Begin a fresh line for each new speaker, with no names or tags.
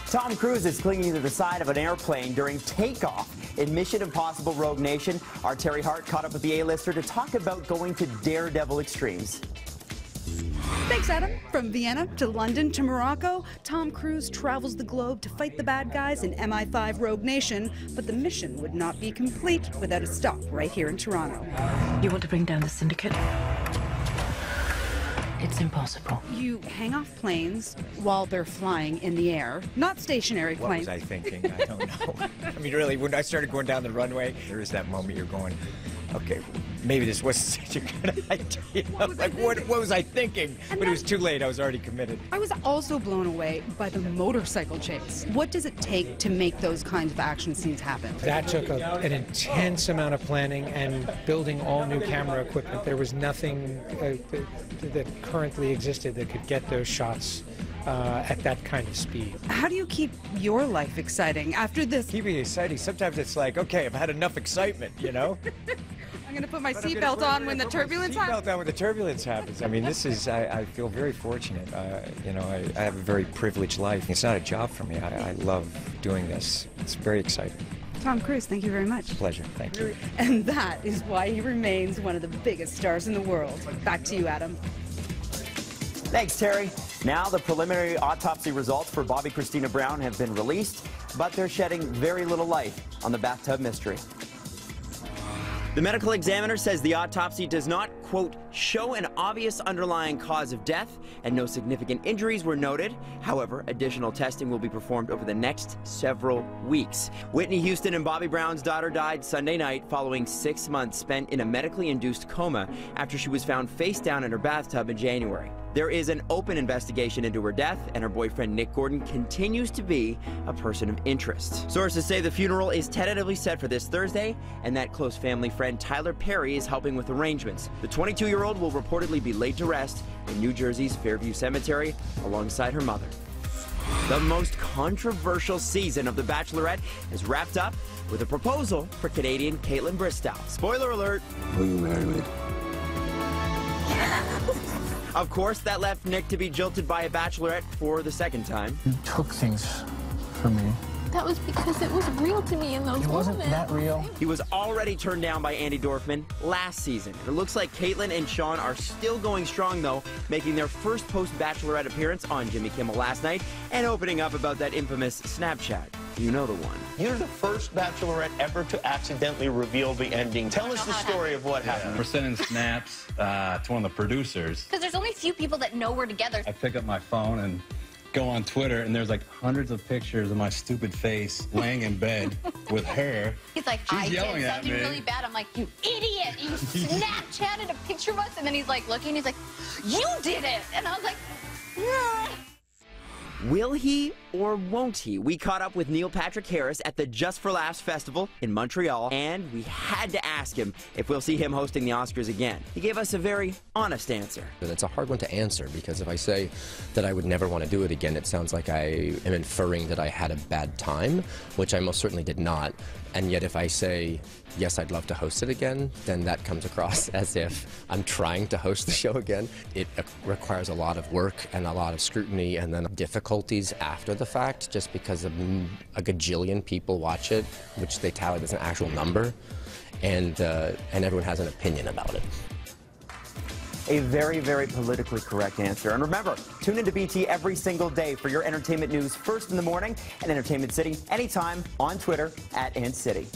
Tom Cruise is clinging to the side of an airplane during takeoff. In Mission Impossible Rogue Nation, our Terry Hart caught up with the A-lister to talk about going to daredevil extremes.
Thanks, Adam. From Vienna to London to Morocco, Tom Cruise travels the globe to fight the bad guys in MI5 Rogue Nation, but the mission would not be complete without a stop right here in Toronto.
You want to bring down the syndicate? It's impossible.
You hang off planes while they're flying in the air, not stationary planes.
What was I thinking? I don't know. I mean, really, when I started going down the runway, there is that moment you're going, okay, maybe this wasn't such a good idea. What was I thinking? But it was too late. I was already committed.
I was also blown away by the motorcycle chase. What does it take to make those kinds of action scenes happen?
That took an intense amount of planning and building all new camera equipment. There was nothing that currently existed that could get those shots at that kind of speed.
How do you keep your life exciting after this?
Keeping it exciting, sometimes it's like, okay, I've had enough excitement, you know?
I'm going to put my seatbelt on when the turbulence happens.
Seatbelt on when the turbulence happens. I mean, this is, I feel very fortunate. You know, I have a very privileged life. It's not a job for me. I love doing this. It's very exciting.
Tom Cruise, thank you very much.
Pleasure, thank you.
And that is why he remains one of the biggest stars in the world. Back to you, Adam.
Thanks, Terry. Now the preliminary autopsy results for Bobby Christina Brown have been released, but they're shedding very little light on the bathtub mystery. The medical examiner says the autopsy does not, quote, show an obvious underlying cause of death, and no significant injuries were noted. However, additional testing will be performed over the next several weeks. Whitney Houston and Bobby Brown's daughter died Sunday night following 6 months spent in a medically induced coma after she was found face down in her bathtub in January. There is an open investigation into her death, and her boyfriend Nick Gordon continues to be a person of interest. Sources say the funeral is tentatively set for this Thursday, and that close family friend Tyler Perry is helping with arrangements. The 22-year-old will reportedly be laid to rest in New Jersey's Fairview Cemetery alongside her mother. The most controversial season of The Bachelorette is wrapped up with a proposal for Canadian Kaitlyn Bristowe. Spoiler alert.
Who are you married with?
Of course, that left Nick to be jilted by a bachelorette for the second time.
You took things from me.
That was because it was real to me in those moments.
It wasn't that real.
He was already turned down by Andy Dorfman last season. It looks like Kaitlyn and Sean are still going strong, though, making their first post-Bachelorette appearance on Jimmy Kimmel last night and opening up about that infamous Snapchat. You know the one.
You're the first Bachelorette ever to accidentally reveal the ending. Tell us the story of what happened.
We're sending snaps to one of the producers.
Because there's only a few people that know we're together.
I pick up my phone and go on Twitter, and there's like hundreds of pictures of my stupid face laying in bed with her.
He's like,
She's yelling
did
at
something
me.
really bad. I'm like, you idiot! You Snapchatted a picture of us, and then he's like looking, he's like, you did it! And I was like, yeah.
Will he or won't he? We caught up with Neil Patrick Harris at the Just for Laughs Festival in Montreal, and we had to ask him if we'll see him hosting the Oscars again. He gave us a very honest answer.
It's a hard one to answer, because if I say that I would never want to do it again, it sounds like I am inferring that I had a bad time, which I most certainly did not. And yet if I say, yes, I'd love to host it again, then that comes across as if I'm trying to host the show again. It requires a lot of work and a lot of scrutiny, and then difficulties after the fact, just because a gajillion people watch it, which they tally as an actual number, and everyone has an opinion about it.
A very, very politically correct answer. And remember, tune into BT every single day for your entertainment news first in the morning, and Entertainment City anytime on Twitter @AntCity.